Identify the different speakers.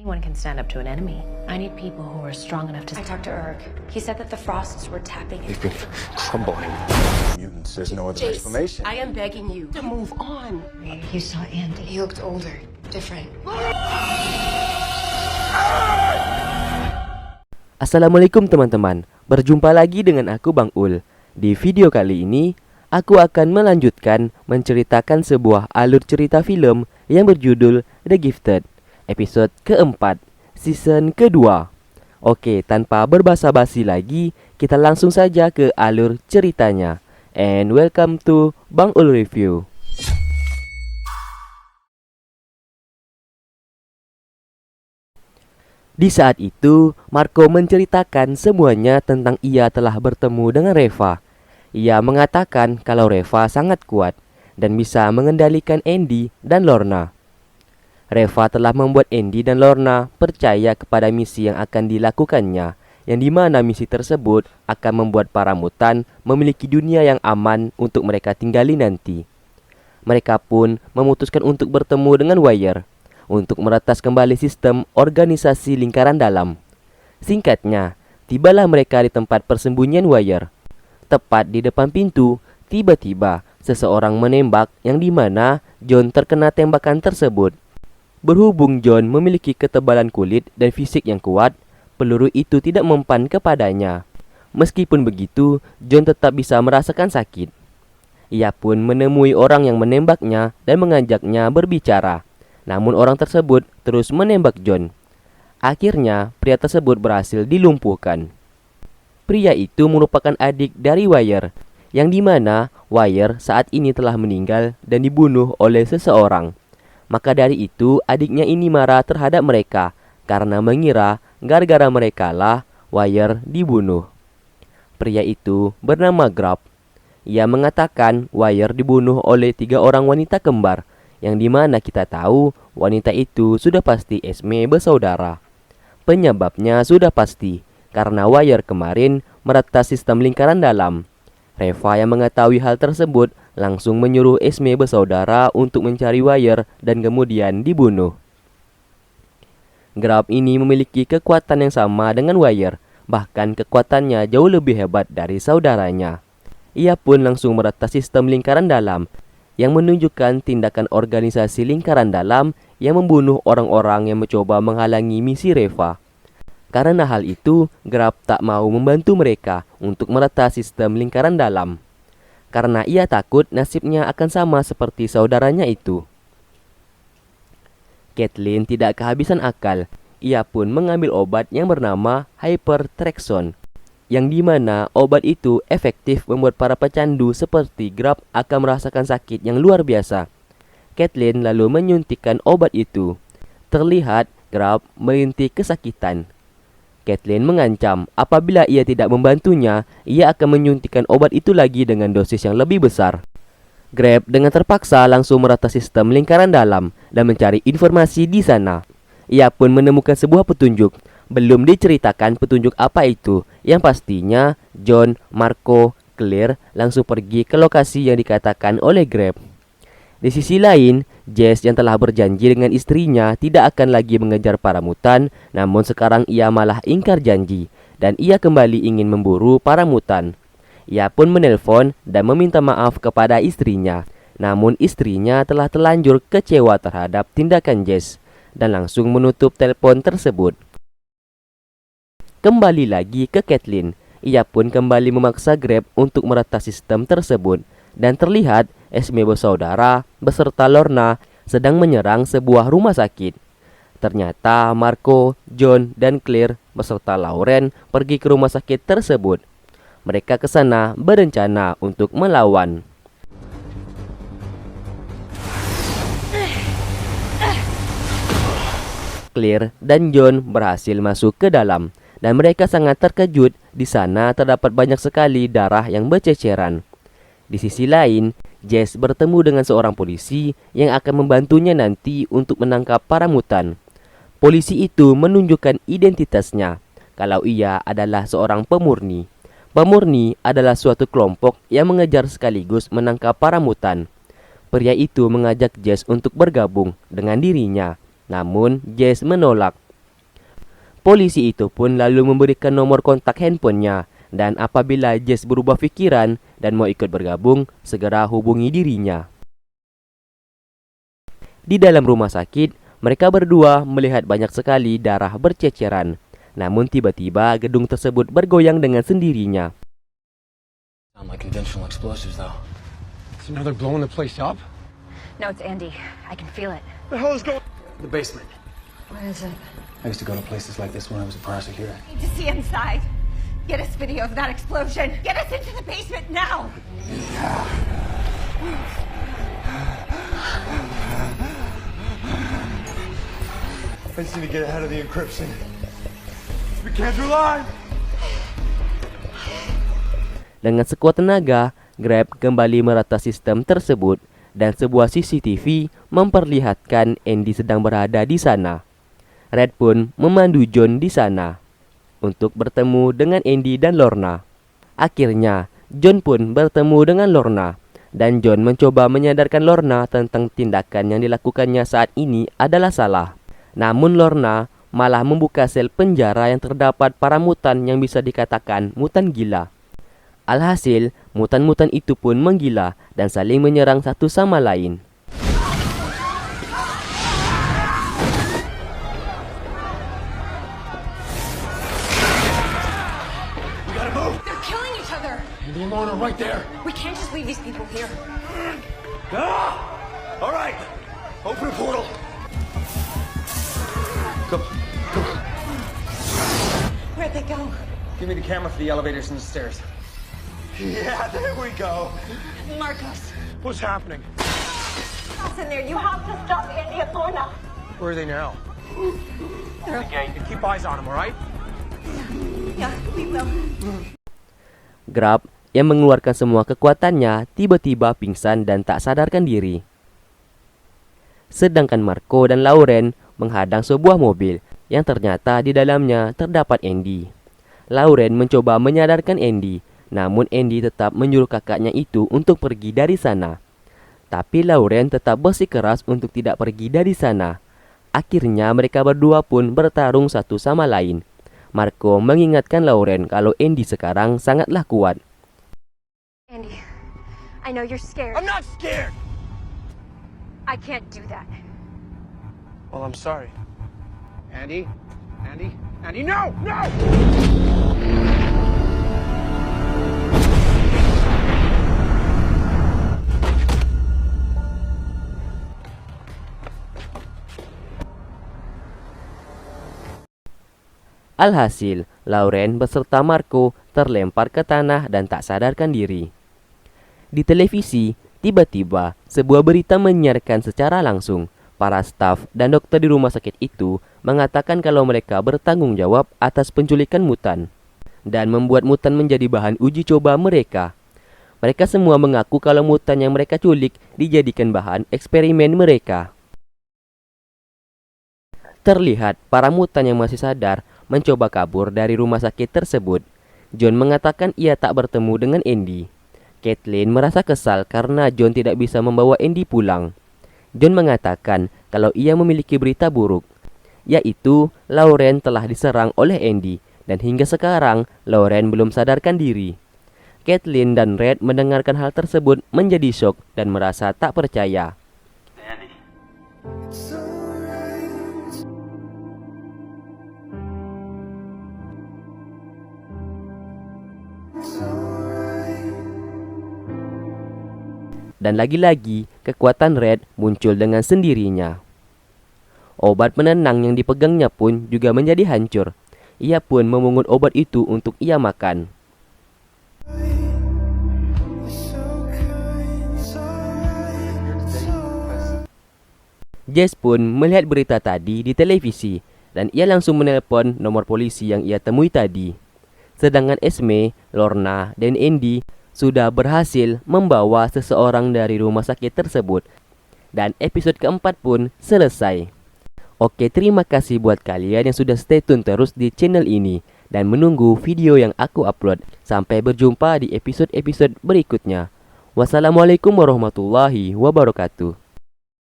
Speaker 1: Anyone can stand up to an enemy. I need people who are strong enough to...
Speaker 2: I talked to Urg. He said that the Frosts were tapping
Speaker 3: They've been crumbling. Mutants, there's no other
Speaker 2: Jace,
Speaker 3: explanation.
Speaker 2: I am begging you to move on.
Speaker 1: You saw Andy.
Speaker 2: He looked older, different.
Speaker 4: Assalamualaikum teman-teman, berjumpa lagi dengan aku Bang Ul. Di video kali ini, aku akan melanjutkan menceritakan sebuah alur cerita film yang berjudul The Gifted, episode keempat, season kedua. Oke, tanpa berbasa-basi lagi, kita langsung saja ke alur ceritanya. And welcome to Bang Ul Review. Di saat itu, Marco menceritakan semuanya tentang ia telah bertemu dengan Reva. Ia mengatakan kalau Reva sangat kuat dan bisa mengendalikan Andy dan Lorna. Reva telah membuat Andy dan Lorna percaya kepada misi yang akan dilakukannya, yang dimana misi tersebut akan membuat para mutan memiliki dunia yang aman untuk mereka tinggali nanti. Mereka pun memutuskan untuk bertemu dengan Wire untuk meretas kembali sistem organisasi lingkaran dalam. Singkatnya, tibalah mereka di tempat persembunyian Wire. Tepat di depan pintu, tiba-tiba seseorang menembak yang dimana John terkena tembakan tersebut. Berhubung John memiliki ketebalan kulit dan fisik yang kuat, peluru itu tidak mempan kepadanya. Meskipun begitu, John tetap bisa merasakan sakit. Ia pun menemui orang yang menembaknya dan mengajaknya berbicara. Namun orang tersebut terus menembak John. Akhirnya, pria tersebut berhasil dilumpuhkan. Pria itu merupakan adik dari Wire, yang dimana Wire saat ini telah meninggal dan dibunuh oleh seseorang. Maka dari itu, adiknya ini marah terhadap mereka karena mengira gara-gara mereka lah Wire dibunuh. Pria itu bernama Grab. Ia mengatakan Wire dibunuh oleh 3 orang wanita kembar, yang dimana kita tahu wanita itu sudah pasti Esme bersaudara. Penyebabnya sudah pasti karena Wire kemarin meretas sistem lingkaran dalam. Reva yang mengetahui hal tersebut langsung menyuruh Esme bersaudara untuk mencari Wire dan kemudian dibunuh. Grab ini memiliki kekuatan yang sama dengan Wire, bahkan kekuatannya jauh lebih hebat dari saudaranya. Ia pun langsung meretas sistem lingkaran dalam, yang menunjukkan tindakan organisasi lingkaran dalam yang membunuh orang-orang yang mencoba menghalangi misi Reva. Karena hal itu, Grab tak mau membantu mereka untuk meretas sistem lingkaran dalam, karena ia takut nasibnya akan sama seperti saudaranya itu. Kathleen tidak kehabisan akal. Ia pun mengambil obat yang bernama Hypertrexon, yang dimana obat itu efektif membuat para pecandu seperti Grab akan merasakan sakit yang luar biasa. Kathleen lalu menyuntikkan obat itu. Terlihat Grab merintih kesakitan. Kathleen mengancam apabila ia tidak membantunya, ia akan menyuntikkan obat itu lagi dengan dosis yang lebih besar. Grab dengan terpaksa langsung meretas sistem lingkaran dalam dan mencari informasi di sana. Ia pun menemukan sebuah petunjuk. Belum diceritakan petunjuk apa itu, yang pastinya John, Marco, Claire langsung pergi ke lokasi yang dikatakan oleh Grab. Di sisi lain, Jess yang telah berjanji dengan istrinya tidak akan lagi mengejar para mutan, namun sekarang ia malah ingkar janji dan ia kembali ingin memburu para mutan. Ia pun menelpon dan meminta maaf kepada istrinya, namun istrinya telah terlanjur kecewa terhadap tindakan Jess dan langsung menutup telepon tersebut. Kembali lagi ke Kathleen, ia pun kembali memaksa Grab untuk meretas sistem tersebut dan terlihat Esme bersaudara beserta Lorna sedang menyerang sebuah rumah sakit. Ternyata Marco, John, dan Claire beserta Lauren pergi ke rumah sakit tersebut. Mereka ke sana berencana untuk melawan. Claire dan John berhasil masuk ke dalam dan mereka sangat terkejut. Di sana terdapat banyak sekali darah yang berceceran. Di sisi lain, Jess bertemu dengan seorang polisi yang akan membantunya nanti untuk menangkap para mutan. Polisi itu menunjukkan identitasnya kalau ia adalah seorang pemurni. Pemurni adalah suatu kelompok yang mengejar sekaligus menangkap para mutan. Pria itu mengajak Jess untuk bergabung dengan dirinya. Namun Jess menolak Polisi itu pun lalu memberikan nomor kontak handphonenya, dan apabila Jess berubah pikiran dan mau ikut bergabung, segera hubungi dirinya. Di dalam rumah sakit, mereka berdua melihat banyak sekali darah berceceran. Namun tiba-tiba gedung tersebut bergoyang dengan sendirinya.
Speaker 3: Sound like conventional explosives, though.
Speaker 5: So now they're blowing the place up?
Speaker 1: No, it's Andy. I can feel it.
Speaker 5: The hell is going?
Speaker 3: The basement.
Speaker 1: Where is it?
Speaker 3: I used to go to places like this when I was a prosecutor.
Speaker 6: Need to see inside. Get us video of that explosion. Get us into the basement now.
Speaker 5: I just need to get ahead of the encryption. We can't rely.
Speaker 4: Dengan sekuat tenaga, Grab kembali merata sistem tersebut dan sebuah CCTV memperlihatkan Andy sedang berada di sana. Red pun memandu John di sana untuk bertemu dengan Andy dan Lorna. Akhirnya, John pun bertemu dengan Lorna dan John mencoba menyadarkan Lorna tentang tindakan yang dilakukannya saat ini adalah salah. Namun Lorna malah membuka sel penjara yang terdapat para mutan yang bisa dikatakan mutan gila. Alhasil, mutan-mutan itu pun menggila dan saling menyerang satu sama lain.
Speaker 6: They're killing each other.
Speaker 5: And the Lorna right there.
Speaker 6: We can't just leave these people here.
Speaker 5: Ah! All right. Open a portal. Come.
Speaker 6: Where'd they go?
Speaker 5: Give me the camera for the elevators and the stairs. Yeah, there we go.
Speaker 6: Marcos,
Speaker 5: What's happening?
Speaker 6: what's in there? You have to stop Andy and Lorna.
Speaker 5: Where are they now?
Speaker 6: They're
Speaker 5: Okay, keep eyes on them, all right?
Speaker 6: Yeah, we will.
Speaker 4: Grab yang mengeluarkan semua kekuatannya tiba-tiba pingsan dan tak sadarkan diri. Sedangkan Marco dan Lauren menghadang sebuah mobil yang ternyata di dalamnya terdapat Andy. Lauren mencoba menyadarkan Andy, namun Andy tetap menyuruh kakaknya itu untuk pergi dari sana. Tapi Lauren tetap bersikeras untuk tidak pergi dari sana. Akhirnya mereka berdua pun bertarung satu sama lain. Marco mengingatkan Lauren kalau Andy sekarang sangatlah kuat.
Speaker 6: Andy, I know you're scared.
Speaker 5: I'm not scared.
Speaker 6: I can't do that.
Speaker 5: Well, I'm sorry. Andy? No!
Speaker 4: Alhasil, Lauren beserta Marco terlempar ke tanah dan tak sadarkan diri. Di televisi, tiba-tiba sebuah berita menyiarkan secara langsung. Para staf dan dokter di rumah sakit itu mengatakan kalau mereka bertanggung jawab atas penculikan mutan dan membuat mutan menjadi bahan uji coba mereka. Mereka semua mengaku kalau mutan yang mereka culik dijadikan bahan eksperimen mereka. Terlihat para mutan yang masih sadar mencoba kabur dari rumah sakit tersebut. John mengatakan ia tak bertemu dengan Andy. Kathleen merasa kesal karena John tidak bisa membawa Andy pulang. John mengatakan kalau ia memiliki berita buruk, yaitu Lauren telah diserang oleh Andy dan hingga sekarang Lauren belum sadarkan diri. Kathleen dan Red mendengarkan hal tersebut menjadi syok dan merasa tak percaya. Dan lagi-lagi, kekuatan Red muncul dengan sendirinya. Obat penenang yang dipegangnya pun juga menjadi hancur. Ia pun memungut obat itu untuk ia makan. Jess pun melihat berita tadi di televisi dan ia langsung menelpon nomor polisi yang ia temui tadi. Sedangkan Esme, Lorna, dan Andy sudah berhasil membawa seseorang dari rumah sakit tersebut. Dan episode keempat pun selesai. Oke, terima kasih buat kalian yang sudah stay tune terus di channel ini dan menunggu video yang aku upload. Sampai berjumpa di episode-episode berikutnya. Wassalamualaikum warahmatullahi wabarakatuh.